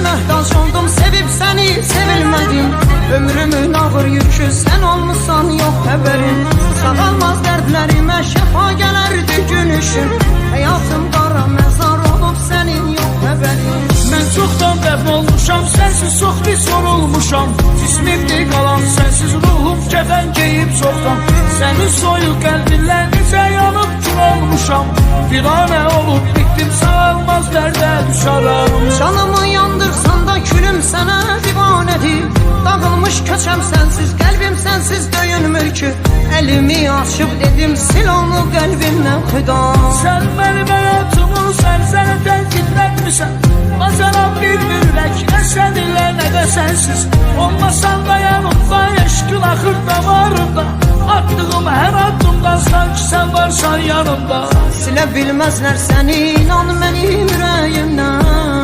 möhtaç oldum, sevib səni sevilmədim. Ömrümün ağır yükü sən olmusan, yox xəbərim. Sağalmaz dərdlərimə şəfa gələrdi gün ışık. Həyatım qara məzar olub sənin yox xəbərim. Mən çoxdan dəfn olmuşam, sənsiz çox pis olmuşam. Cismimdir qalan sənsiz, ruhum kəfən geyib çoxdan. Sənin soyuq qəlbinlə necə yanıb kül olmuşam. Viranə olub bitdim, sağalmaz dərdə düşarım. Canımı yandırsan da külüm sənə divanədir. Dağılmış köçəm sənsiz, qəlbim sənsiz döyünmür ki. Əlimi açıb dedim, sil onu qəlbimdən xüda. Sən mənim həyatımı sərsərə tənqidlənmirsən. Bacaram bir ürək, nə səninlə nə də sənsiz. Olmasan da yanımda, eşqin axır damarımda. Attığım hər addımdan sanki sən varsan yanımda. Silə bilməzlər səni, inan mənim ürəyimdən.